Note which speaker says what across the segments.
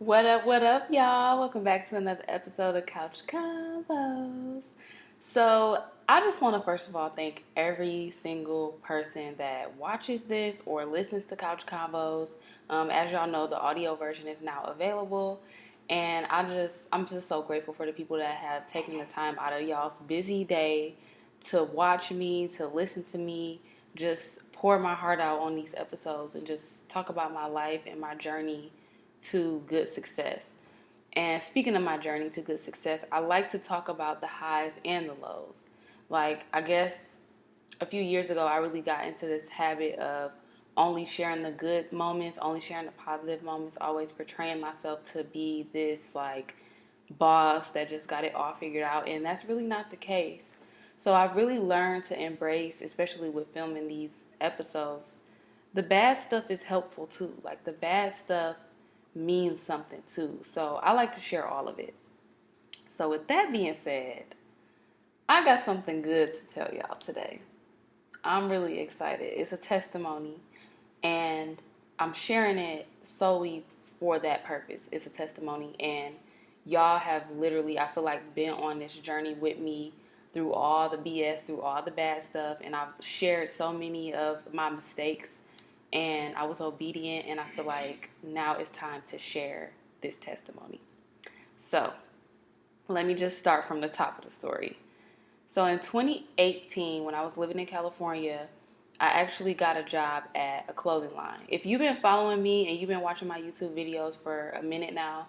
Speaker 1: What up, y'all? Welcome back to another episode of Couch Convos. So, I just want to first of all thank every single person that watches this or listens to Couch Convos. As y'all know, the audio version is now available, and I'm just so grateful for the people that have taken the time out of y'all's busy day to watch me, to listen to me, just pour my heart out on these episodes and just talk about my life and my journey to good success. And speaking of my journey to good success, I like to talk about the highs and the lows. Like, I guess a few years ago, I really got into this habit of only sharing the good moments, only sharing the positive moments, always portraying myself to be this like boss that just got it all figured out. And that's really not the case. So I've really learned to embrace, especially with filming these episodes, the bad stuff is helpful too. Like, the bad stuff means something too. So I like to share all of it. So with that being said, I got something good to tell y'all today. I'm really excited. It's a testimony, and I'm sharing it solely for that purpose. It's a testimony, and y'all have literally, I feel like, been on this journey with me through all the BS, through all the bad stuff, and I've shared so many of my mistakes, and I was obedient, and I feel like now it's time to share this testimony. So, let me just start from the top of the story. So in 2018, when I was living in California, I actually got a job at a clothing line. If you've been following me and you've been watching my YouTube videos for a minute now,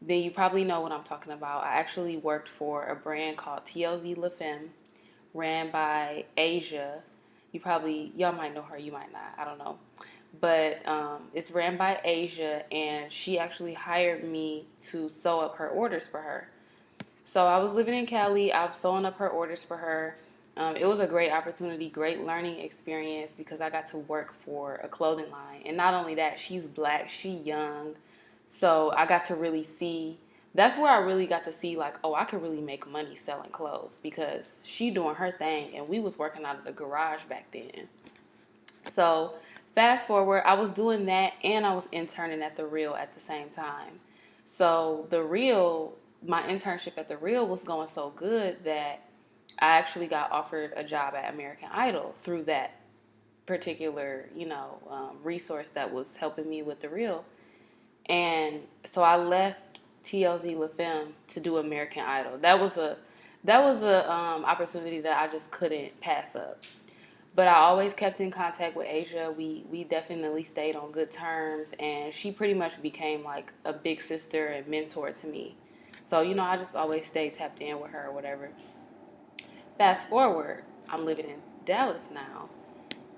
Speaker 1: then you probably know what I'm talking about. I actually worked for a brand called TLZ La Femme, ran by Asia. Y'all might know her, you might not, I don't know. But it's ran by Asia, and she actually hired me to sew up her orders for her. So I was living in Cali. I was sewing up her orders for her. It was a great opportunity, great learning experience because I got to work for a clothing line. And not only that, she's black, she young. So I got to really see, that's where I really got to see like, oh, I could really make money selling clothes because she doing her thing and we was working out of the garage back then. So fast forward, I was doing that and I was interning at the Real at the same time. So the Real, my internship at the Real was going so good that I actually got offered a job at American Idol through that particular, resource that was helping me with the Real. And so I left TLZ La Femme to do American Idol. That was a opportunity that I just couldn't pass up. But I always kept in contact with Asia. We definitely stayed on good terms, and she pretty much became like a big sister and mentor to me. So, I just always stayed tapped in with her or whatever. Fast forward, I'm living in Dallas now.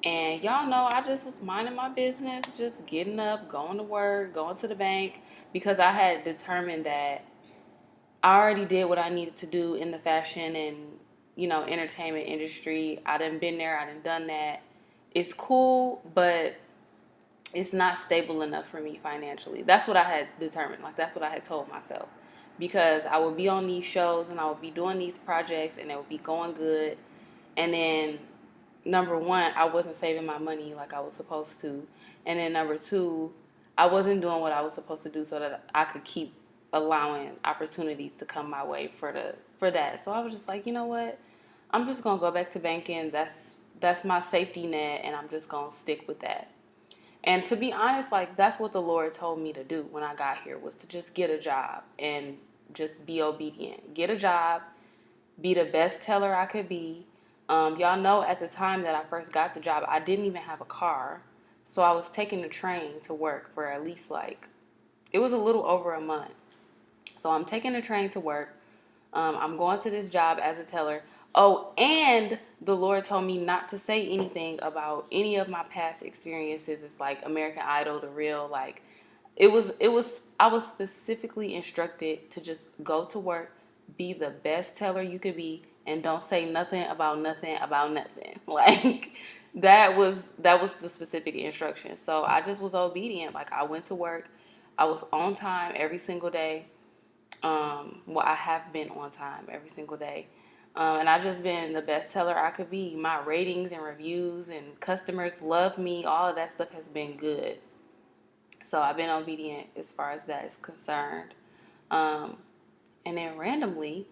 Speaker 1: And y'all know I just was minding my business, just getting up, going to work, going to the bank, because I had determined that I already did what I needed to do in the fashion and, entertainment industry. I done been there, I done that. It's cool, but it's not stable enough for me financially. That's what I had determined. Like, that's what I had told myself. Because I would be on these shows and I would be doing these projects and it would be going good. And then, number one, I wasn't saving my money like I was supposed to. And then number two, I wasn't doing what I was supposed to do so that I could keep allowing opportunities to come my way for that. So I was just like, you know what? I'm just gonna go back to banking. That's my safety net, and I'm just gonna stick with that. And to be honest, like, that's what the Lord told me to do when I got here, was to just get a job and just be obedient. Get a job, be the best teller I could be. Y'all know at the time that I first got the job, I didn't even have a car. So I was taking the train to work for at least it was a little over a month. So I'm taking the train to work. I'm going to this job as a teller. Oh, and the Lord told me not to say anything about any of my past experiences. It's like American Idol, the Real. Like, I was specifically instructed to just go to work, be the best teller you could be, and don't say nothing about nothing about nothing. Like, that was the specific instruction. So I just was obedient. Like, I went to work. I was on time every single day. Well, I have been on time every single day. And I've just been the best teller I could be. My ratings and reviews and customers love me. All of that stuff has been good. So I've been obedient as far as that is concerned. Um, and then randomly,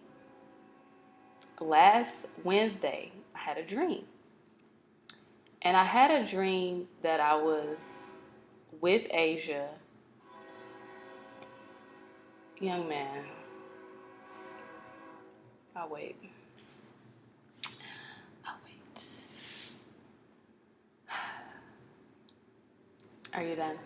Speaker 1: last Wednesday, I had a dream. And I had a dream that I was with Asia. Young man. I'll wait. I'll wait. Are you done?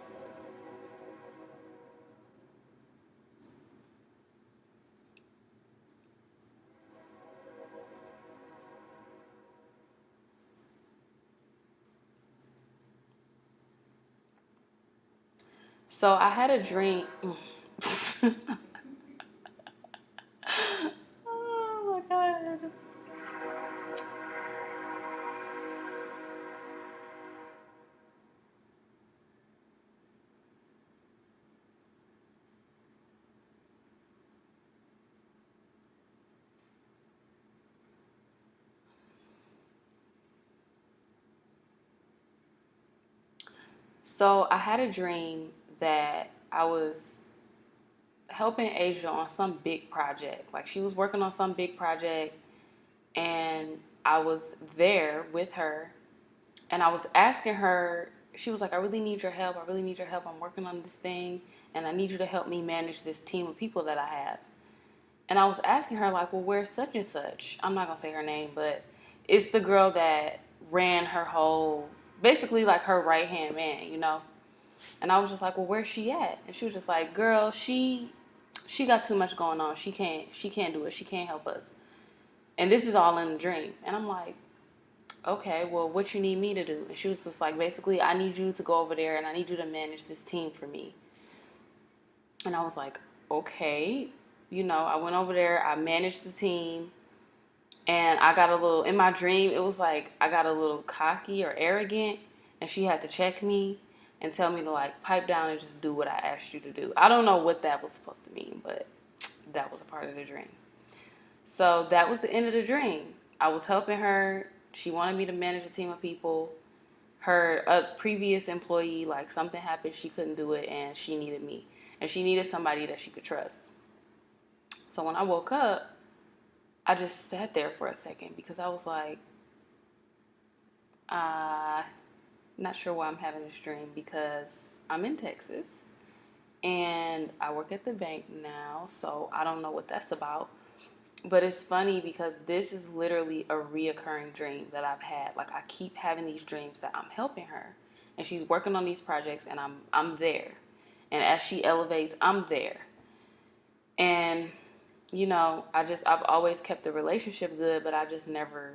Speaker 1: So I had a dream. Oh my God. So I had a dream that I was helping Asia on some big project. Like she was working on some big project and I was there with her and I was asking her, she was like, I really need your help. I really need your help. I'm working on this thing and I need you to help me manage this team of people that I have. And I was asking her, like, well, where's such and such? I'm not going to say her name, but it's the girl that ran her whole, basically like her right hand man, you know? And I was just like, well, where's she at? And she was just like, girl, she got too much going on. She can't do it. She can't help us. And this is all in the dream. And I'm like, okay, well, what you need me to do? And she was just like, basically, I need you to go over there and I need you to manage this team for me. And I was like, okay. You know, I went over there, I managed the team, and I got a little, in my dream, it was like I got a little cocky or arrogant, and she had to check me and tell me to like pipe down and just do what I asked you to do. I don't know what that was supposed to mean, but that was a part of the dream. So that was the end of the dream. I was helping her. She wanted me to manage a team of people. Her previous employee, like something happened, she couldn't do it, and she needed me. And she needed somebody that she could trust. So when I woke up, I just sat there for a second because I was like, uh, not sure why I'm having this dream because I'm in Texas and I work at the bank now, so I don't know what that's about. But it's funny because this is literally a reoccurring dream that I've had. Like I keep having these dreams that I'm helping her and she's working on these projects and I'm there. And as she elevates, I'm there. And you know, I've always kept the relationship good, but I just never,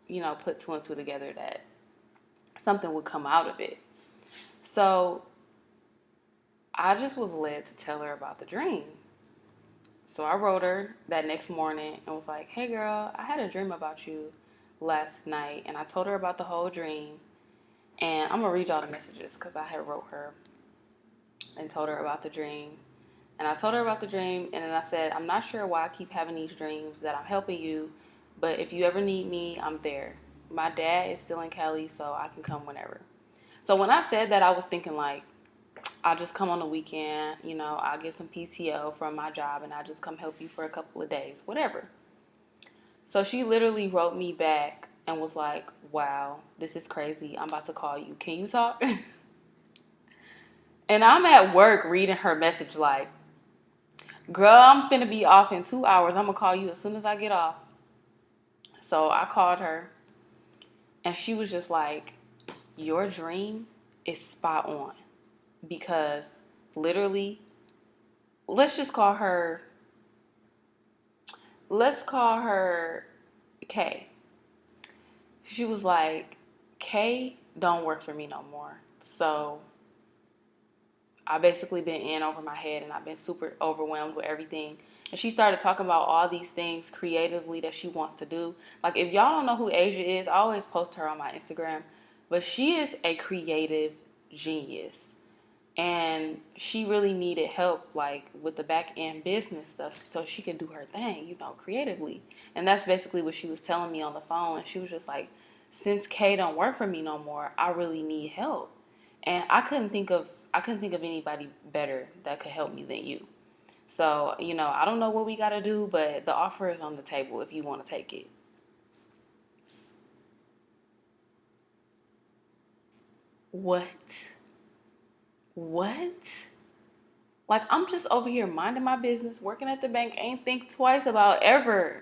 Speaker 1: you know, put two and two together that something would come out of it. So I just was led to tell her about the dream. So I wrote her that next morning and was like, hey girl, I had a dream about you last night. And I told her about the whole dream. And I'm going to read y'all the messages because I had wrote her and told her about the dream. And I told her about the dream, and then I said, I'm not sure why I keep having these dreams that I'm helping you, but if you ever need me, I'm there. My dad is still in Cali, so I can come whenever. So when I said that, I was thinking like, I'll just come on the weekend, you know, I'll get some PTO from my job, and I'll just come help you for a couple of days, whatever. So she literally wrote me back and was like, wow, this is crazy. I'm about to call you. Can you talk? And I'm at work reading her message like, girl, I'm finna be off in 2 hours. I'm gonna call you as soon as I get off. So I called her and she was just like, your dream is spot on. Because literally, let's call her Kay. She was like, Kay don't work for me no more. So I basically been in over my head and I've been super overwhelmed with everything. And she started talking about all these things creatively that she wants to do. Like if y'all don't know who Asia is, I always post her on my Instagram. But she is a creative genius. And she really needed help like with the back end business stuff so she could do her thing, you know, creatively. And that's basically what she was telling me on the phone. And she was just like, since Kay don't work for me no more, I really need help. And I couldn't think of I couldn't think of anybody better that could help me than you. So, I don't know what we got to do, but the offer is on the table if you want to take it. What? What? Like, I'm just over here minding my business, working at the bank, ain't think twice about ever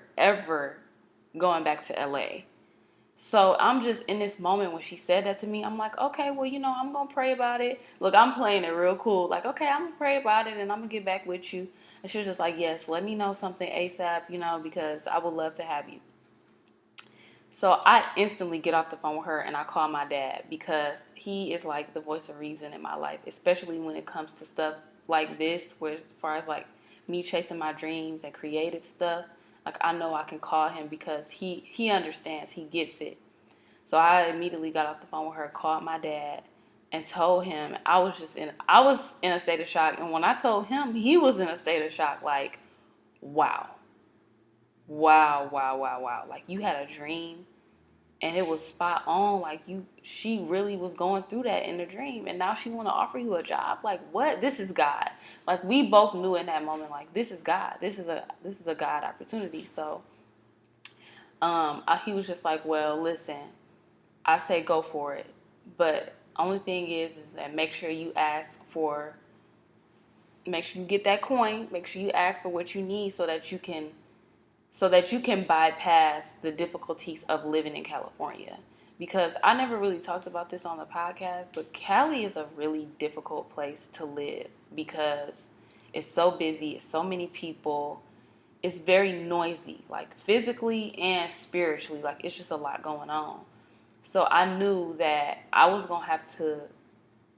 Speaker 1: going back to LA. So I'm just in this moment when she said that to me, I'm like, okay, well, I'm going to pray about it. Look, I'm playing it real cool. Like, okay, I'm going to pray about it and I'm going to get back with you. And she was just like, yes, let me know something ASAP, because I would love to have you. So I instantly get off the phone with her and I call my dad because he is like the voice of reason in my life, especially when it comes to stuff like this, where as far as like me chasing my dreams and creative stuff, like I know I can call him because he understands, he gets it. So I immediately got off the phone with her, called my dad, and told him I was in a state of shock. And when I told him, he was in a state of shock, like, wow. Wow, wow, wow, wow. Like you had a dream and it was spot on. Like she really was going through that in the dream, and now she want to offer you a job. Like what? This is God. Like we both knew in that moment, like this is God. This is a God opportunity. So he was just like, well, listen, I say go for it, but only thing is that make sure you get that coin. Make sure you ask for what you need so that you can bypass the difficulties of living in California. Because I never really talked about this on the podcast, but Cali is a really difficult place to live because it's so busy, it's so many people, it's very noisy, like physically and spiritually, like it's just a lot going on. So I knew that I was going to have to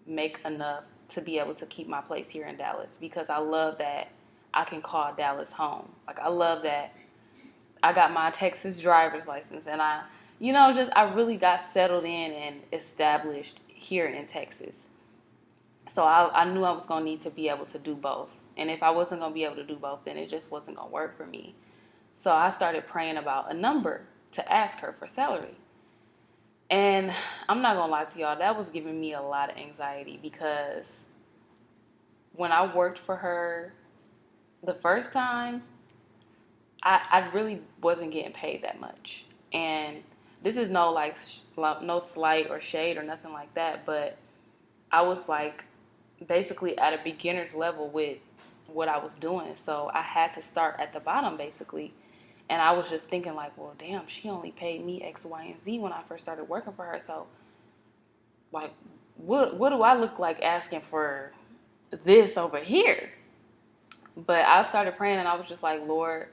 Speaker 1: make enough to be able to keep my place here in Dallas because I love that I can call Dallas home. Like I love that I got my Texas driver's license and I really got settled in and established here in Texas. So I knew I was going to need to be able to do both. And if I wasn't going to be able to do both, then it just wasn't going to work for me. So I started praying about a number to ask her for salary. And I'm not going to lie to y'all, that was giving me a lot of anxiety because when I worked for her the first time, I really wasn't getting paid that much. And this is no no slight or shade or nothing like that, but I was like basically at a beginner's level with what I was doing. So I had to start at the bottom basically. And I was just thinking like, well, damn, she only paid me X, Y, and Z when I first started working for her. So like, what do I look like asking for this over here? But I started praying and I was just like, Lord,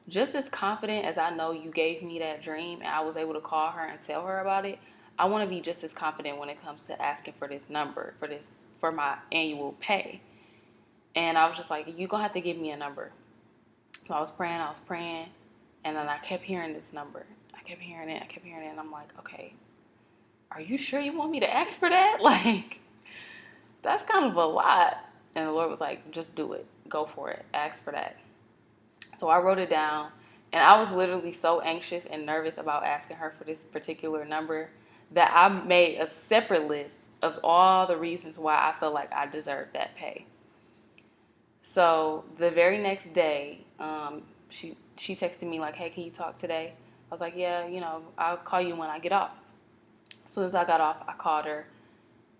Speaker 1: just as confident as I know you gave me that dream and I was able to call her and tell her about it, I want to be just as confident when it comes to asking for this number, for my annual pay. And I was just like, you're going to have to give me a number. So I was praying, and then I kept hearing this number. I kept hearing it, and I'm like, okay, are you sure you want me to ask for that? Like, that's kind of a lot. And the Lord was like, just do it. Go for it. Ask for that. So I wrote it down, and I was literally so anxious and nervous about asking her for this particular number that I made a separate list of all the reasons why I felt like I deserved that pay. So the very next day, she texted me like, hey, can you talk today? I was like, yeah, I'll call you when I get off. As soon as I got off, I called her.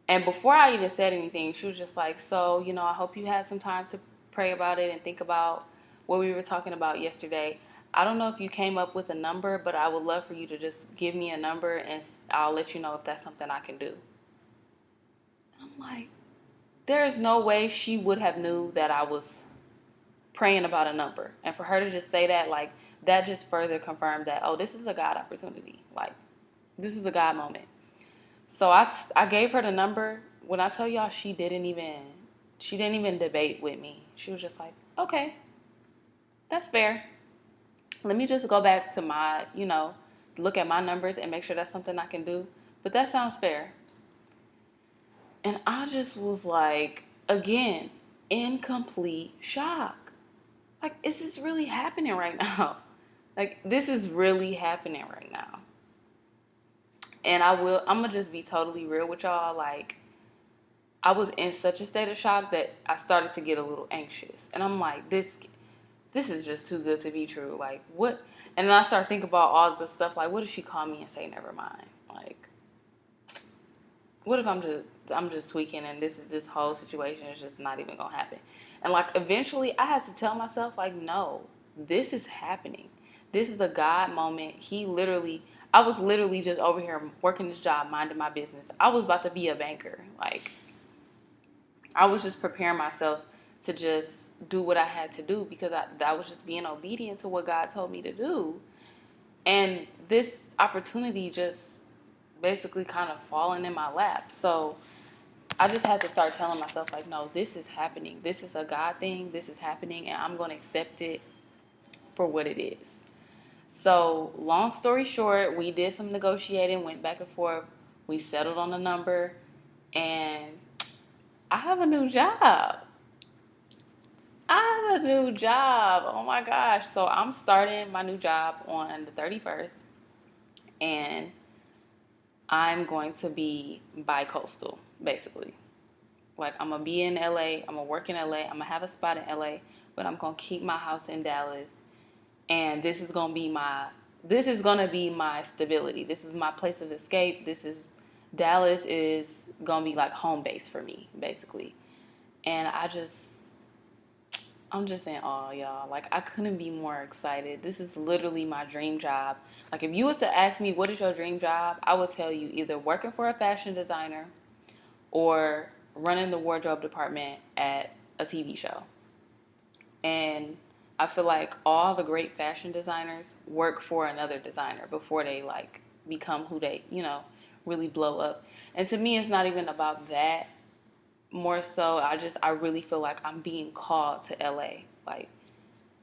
Speaker 1: And before I even said anything, she was just like, so, I hope you had some time to pray about it and think about what we were talking about yesterday. I don't know if you came up with a number, but I would love for you to just give me a number and I'll let you know if that's something I can do. I'm like, there is no way she would have knew that I was praying about a number. And for her to just say that, like, that just further confirmed that, oh, this is a God opportunity. Like, this is a God moment. So I gave her the number. When I tell y'all, she didn't even debate with me. She was just like, okay, that's fair. Let me just go back to my, look at my numbers and make sure that's something I can do. But that sounds fair. And I just was like, again, in complete shock. Like, is this really happening right now? Like, this is really happening right now. And I'm going to just be totally real with y'all. Like, I was in such a state of shock that I started to get a little anxious. And I'm like, this is just too good to be true. Like, what? And then I start thinking about all the stuff, like, what if she call me and say, never mind? Like, what if I'm just tweaking and this whole situation is just not even gonna happen? And like eventually I had to tell myself, like, no, this is happening. This is a God moment. I was literally just over here working this job, minding my business. I was about to be a banker. Like, I was just preparing myself to just do what I had to do because I was just being obedient to what God told me to do. And this opportunity just basically kind of falling in my lap. So I just had to start telling myself, like, no, this is happening. This is a God thing. This is happening, and I'm going to accept it for what it is. So long story short, we did some negotiating, went back and forth. We settled on a number, and I have a new job. I have a new job. Oh my gosh. So I'm starting my new job on the 31st, and I'm going to be bi-coastal, basically. Like, I'm going to be in LA, I'm going to work in LA, I'm going to have a spot in LA, but I'm going to keep my house in Dallas. And this is going to be my stability. This is my place of escape. Dallas is going to be like home base for me, basically. And I'm just in awe, y'all. Like, I couldn't be more excited. This is literally my dream job. Like, if you was to ask me, what is your dream job? I would tell you either working for a fashion designer or running the wardrobe department at a TV show. And I feel like all the great fashion designers work for another designer before they, like, become who they, really blow up. And to me, it's not even about that. More so, I really feel like I'm being called to LA. Like,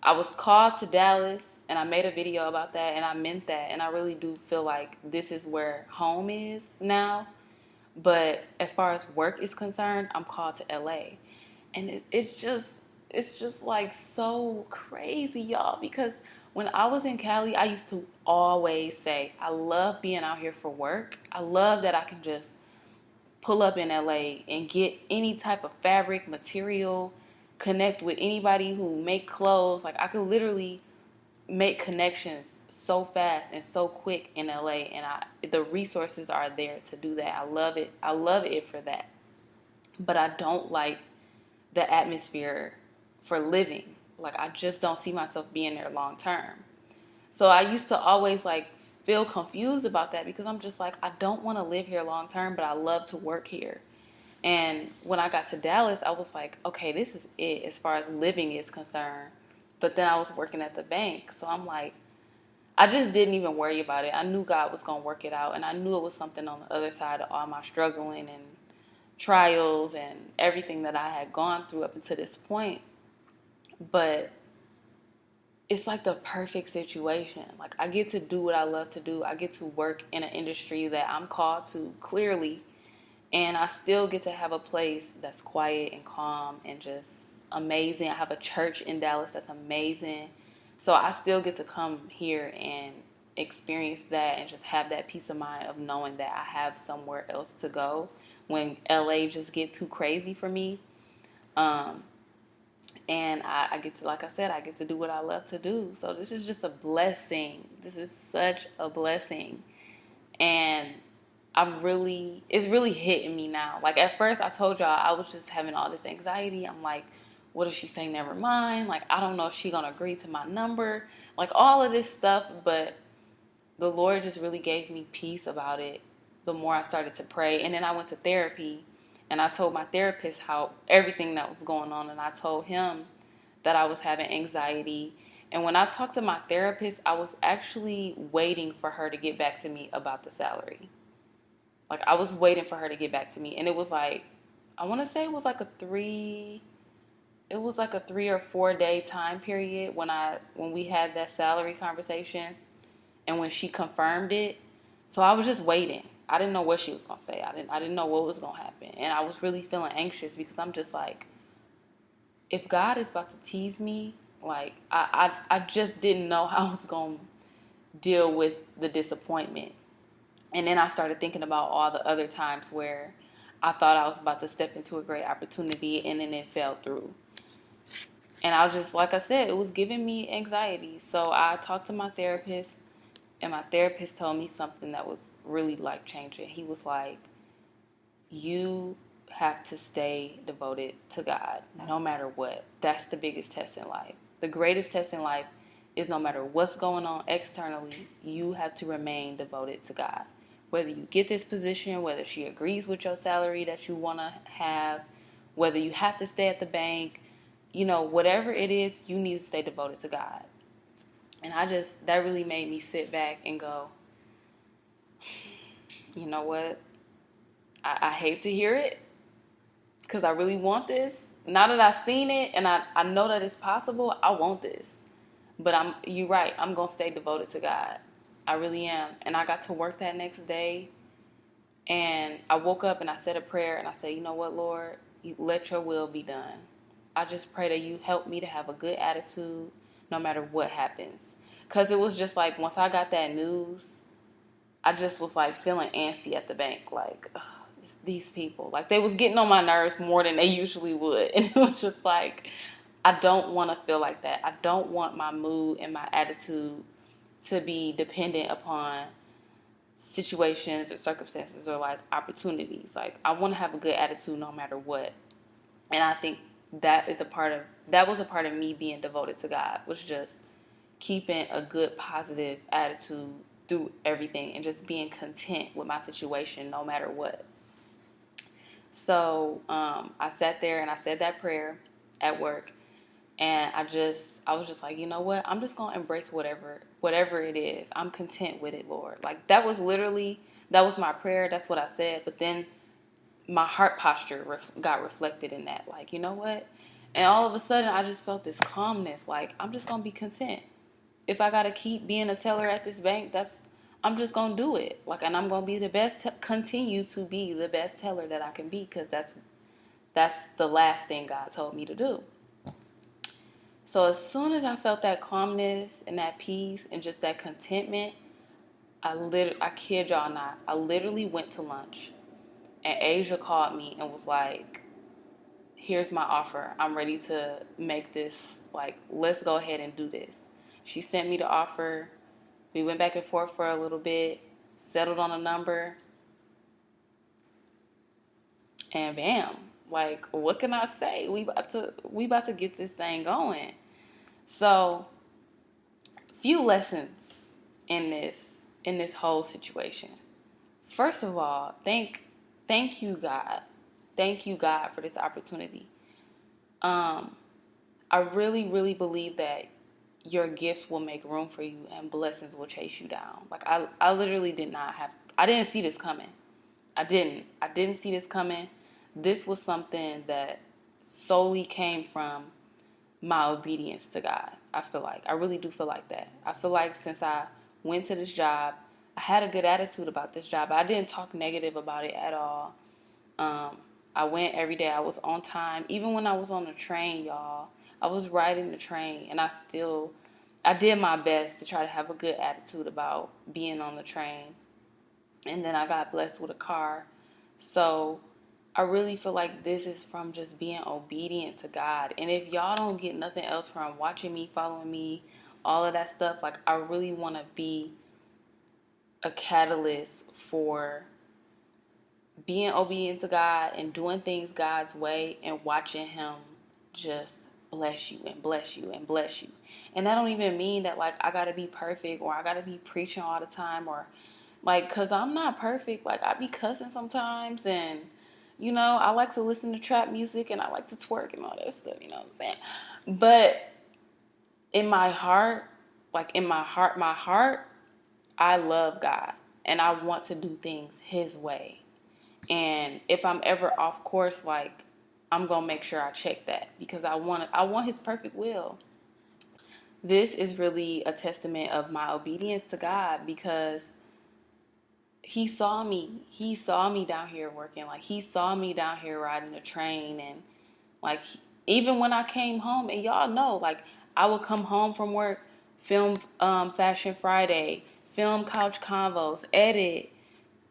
Speaker 1: I was called to Dallas, and I made a video about that, and I meant that. And I really do feel like this is where home is now. But as far as work is concerned, I'm called to LA. And it's just like so crazy, y'all. Because when I was in Cali, I used to always say, I love being out here for work. I love that I can just pull up in LA and get any type of fabric, material, connect with anybody who make clothes. Like, I could literally make connections so fast and so quick in LA, and the resources are there to do that. I love it. I love it for that. But I don't like the atmosphere for living. Like, I just don't see myself being there long term. So I used to always like feel confused about that because I'm just like, I don't want to live here long term, but I love to work here. And when I got to Dallas, I was like, okay, this is it as far as living is concerned. But then I was working at the bank. So I'm like, I just didn't even worry about it. I knew God was going to work it out. And I knew it was something on the other side of all my struggling and trials and everything that I had gone through up until this point. But it's like the perfect situation. Like, I get to do what I love to do. I get to work in an industry that I'm called to clearly. And I still get to have a place that's quiet and calm and just amazing. I have a church in Dallas that's amazing. So I still get to come here and experience that and just have that peace of mind of knowing that I have somewhere else to go when LA just get too crazy for me. And I get to, like I said, I get to do what I love to do. So this is just a blessing. This is such a blessing. And it's really hitting me now. Like, at first I told y'all I was just having all this anxiety. I'm like, what if she say never mind? Like, I don't know if she gonna agree to my number. Like, all of this stuff. But the Lord just really gave me peace about it the more I started to pray. And then I went to therapy. And I told my therapist how everything that was going on. And I told him that I was having anxiety. And when I talked to my therapist, I was actually waiting for her to get back to me about the salary. Like, I was waiting for her to get back to me. And it was like, I want to say it was like a 3 or 4 day time period when we had that salary conversation and when she confirmed it. So I was just waiting. I didn't know what she was going to say. I didn't know what was going to happen. And I was really feeling anxious because I'm just like, if God is about to tease me, like, I just didn't know how I was going to deal with the disappointment. And then I started thinking about all the other times where I thought I was about to step into a great opportunity, and then it fell through. And I was just, like I said, it was giving me anxiety. So I talked to my therapist, and my therapist told me something that was really life changing. He was like, you have to stay devoted to God no matter what. That's the biggest test in life. The greatest test in life is no matter what's going on externally, you have to remain devoted to God. Whether you get this position, whether she agrees with your salary that you want to have, whether you have to stay at the bank, whatever it is, you need to stay devoted to God. And that really made me sit back and go, you know what? I hate to hear it because I really want this. Now that I've seen it and I know that it's possible, I want this. But you're right, I'm going to stay devoted to God. I really am. And I got to work that next day. And I woke up and I said a prayer and I said, you know what, Lord? Let your will be done. I just pray that you help me to have a good attitude no matter what happens. Because it was just like once I got that news, I just was like feeling antsy at the bank. Like, ugh, these people. Like they was getting on my nerves more than they usually would. And it was just like, I don't want to feel like that. I don't want my mood and my attitude to be dependent upon situations or circumstances or like opportunities. Like I want to have a good attitude no matter what. And I think that was a part of me being devoted to God, was just keeping a good positive attitude through everything and just being content with my situation no matter what. So I sat there and I said that prayer at work, and I was just like, you know what? I'm just gonna embrace whatever it is. I'm content with it, Lord. Like that was my prayer. That's what I said. But then my heart posture got reflected in that. Like, you know what? And all of a sudden, I just felt this calmness. Like I'm just gonna be content. If I gotta keep being a teller at this bank, I'm just gonna do it. Like, and I'm gonna be the best. Continue to be the best teller that I can be, because that's the last thing God told me to do. So as soon as I felt that calmness and that peace and just that contentment, I kid y'all not, I literally went to lunch, and Asia called me and was like, here's my offer. I'm ready to make this, like, let's go ahead and do this. She sent me the offer. We went back and forth for a little bit, settled on a number, and bam. Like, what can I say? We about to get this thing going. So, few lessons in this whole situation. First of all, thank you, God. Thank you, God, for this opportunity. I really, really believe that your gifts will make room for you and blessings will chase you down. Like I literally I didn't see this coming. I didn't see this coming. This was something that solely came from my obedience to God. I really do feel like that. I feel like since I went to this job, I had a good attitude about this job. I didn't talk negative about it at all. I went every day. I was on time. Even when I was on the train, y'all, I was riding the train, and I did my best to try to have a good attitude about being on the train. And then I got blessed with a car. So I really feel like this is from just being obedient to God. And if y'all don't get nothing else from watching me, following me, all of that stuff, like I really want to be a catalyst for being obedient to God and doing things God's way and watching Him just bless you and bless you and bless you. And that don't even mean that like I gotta be perfect or I gotta be preaching all the time, or like, cause I'm not perfect. Like I be cussing sometimes, and I like to listen to trap music and I like to twerk and all that stuff. You know what I'm saying? But in my heart, my heart, I love God and I want to do things His way. And if I'm ever off course, like I'm gonna make sure I check that, because I want His perfect will. This is really a testament of my obedience to God, because He saw me. He saw me down here working. Like He saw me down here riding the train, and like even when I came home, and y'all know, like I would come home from work, film Fashion Friday, film Couch Convos, edit,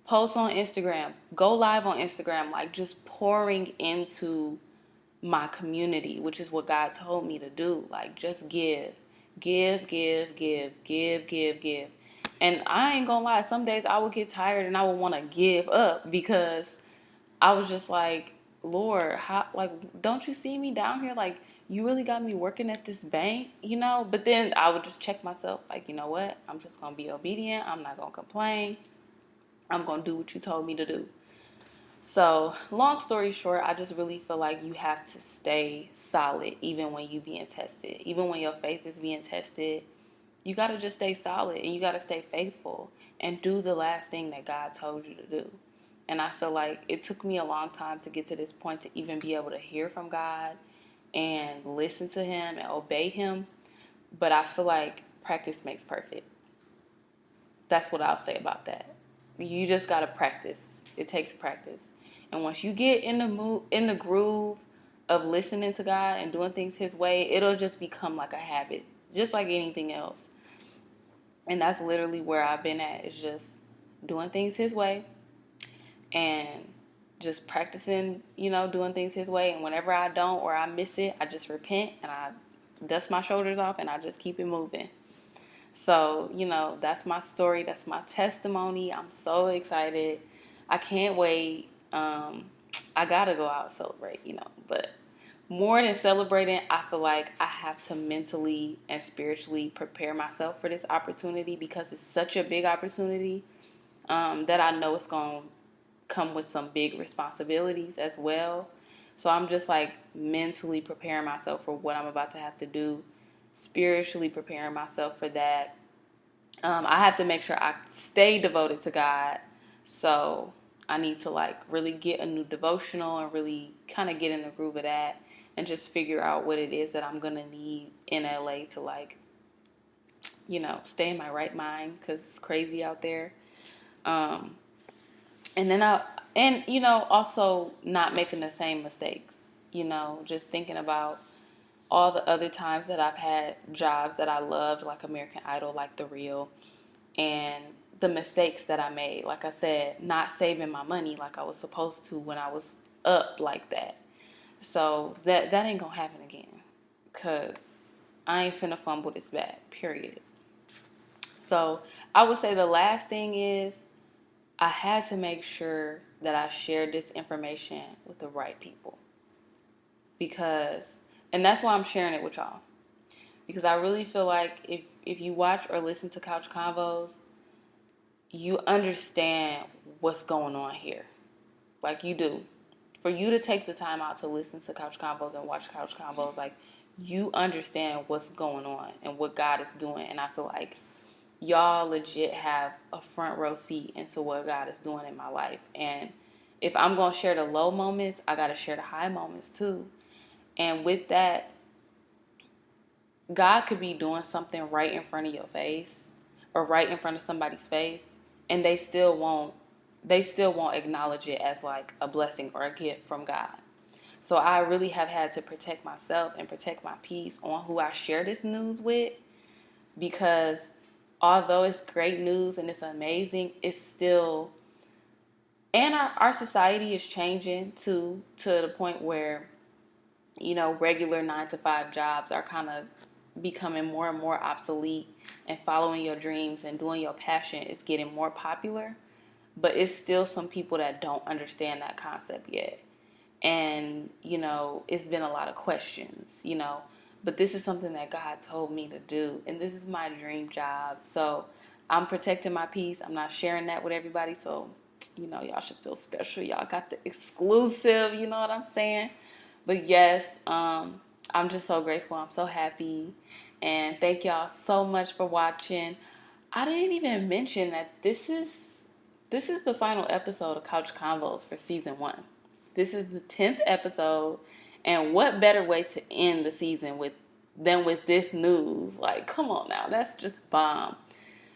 Speaker 1: post on Instagram, go live on Instagram, like just pouring into my community, which is what God told me to do. Like just give, give, give, give, give, give, give. And I ain't gonna lie, some days I would get tired and I would want to give up because I was just like, Lord, how, like, don't you see me down here? Like, you really got me working at this bank, you know? But then I would just check myself, like, you know what? I'm just gonna be obedient. I'm not gonna complain. I'm gonna do what you told me to do. So, long story short, I just really feel like you have to stay solid even when you being tested. Even when your faith is being tested, you got to just stay solid and you got to stay faithful and do the last thing that God told you to do. And I feel like it took me a long time to get to this point to even be able to hear from God and listen to Him and obey Him. But I feel like practice makes perfect. That's what I'll say about that. You just got to practice. It takes practice. And once you get in the mood, in the groove of listening to God and doing things His way, it'll just become like a habit, just like anything else. And that's literally where I've been at, is just doing things His way and just practicing, you know, doing things His way. And whenever I don't or I miss it, I just repent and I dust my shoulders off and I just keep it moving. So, you know, that's my story. That's my testimony. I'm so excited. I can't wait. I got to go out and celebrate, you know. But more than celebrating, I feel like I have to mentally and spiritually prepare myself for this opportunity because it's such a big opportunity that I know it's going to come with some big responsibilities as well. So I'm just like mentally preparing myself for what I'm about to have to do, spiritually preparing myself for that. I have to make sure I stay devoted to God. So I need to like really get a new devotional and really kind of get in the groove of that and just figure out what it is that I'm going to need in LA to like, you know, stay in my right mind because it's crazy out there. And then you know, also not making the same mistakes, you know, just thinking about all the other times that I've had jobs that I loved, like American Idol, like The Real, and the mistakes that I made. Like I said, not saving my money like I was supposed to when I was up like that. So that ain't gonna happen again, because I ain't finna fumble this bad, period. So I would say the last thing is I had to make sure that I shared this information with the right people. Because, and that's why I'm sharing it with y'all. Because I really feel like if you watch or listen to Couch Convos, you understand what's going on here. Like you do. For you to take the time out to listen to Couch Convos and watch Couch Convos, like you understand what's going on and what God is doing. And I feel like y'all legit have a front row seat into what God is doing in my life. And if I'm going to share the low moments, I got to share the high moments too. And with that, God could be doing something right in front of your face or right in front of somebody's face, and they still won't acknowledge it as like a blessing or a gift from God. So I really have had to protect myself and protect my peace on who I share this news with, because although it's great news and it's amazing, it's still, and our society is changing to the point where, you know, regular 9-to-5 jobs are kind of becoming more and more obsolete, and following your dreams and doing your passion is getting more popular. But it's still some people that don't understand that concept yet. And, you know, it's been a lot of questions, you know. But this is something that God told me to do. And this is my dream job. So I'm protecting my peace. I'm not sharing that with everybody. So, you know, y'all should feel special. Y'all got the exclusive, you know what I'm saying? But yes, I'm just so grateful. I'm so happy. And thank y'all so much for watching. I didn't even mention that this is the final episode of Couch Convos for season 1. This is the 10th episode, and what better way to end the season than with this news? Like, come on now, that's just bomb.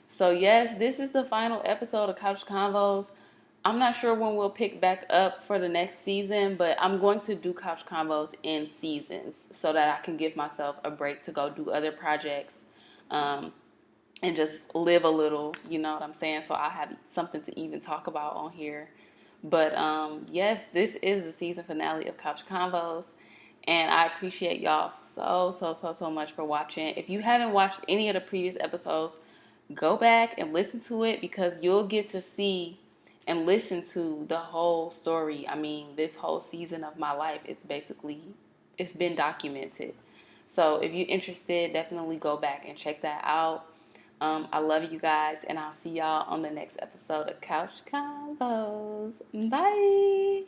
Speaker 1: So yes, this is the final episode of Couch Convos. I'm not sure when we'll pick back up for the next season, but I'm going to do Couch Convos in seasons so that I can give myself a break to go do other projects. and just live a little, you know what I'm saying? So I have something to even talk about on here. But yes, this is the season finale of Couch Convos. And I appreciate y'all so much for watching. If you haven't watched any of the previous episodes, go back and listen to it because you'll get to see and listen to the whole story. I mean, this whole season of my life, it's been documented. So if you're interested, definitely go back and check that out. I love you guys, and I'll see y'all on the next episode of Couch Convos. Bye.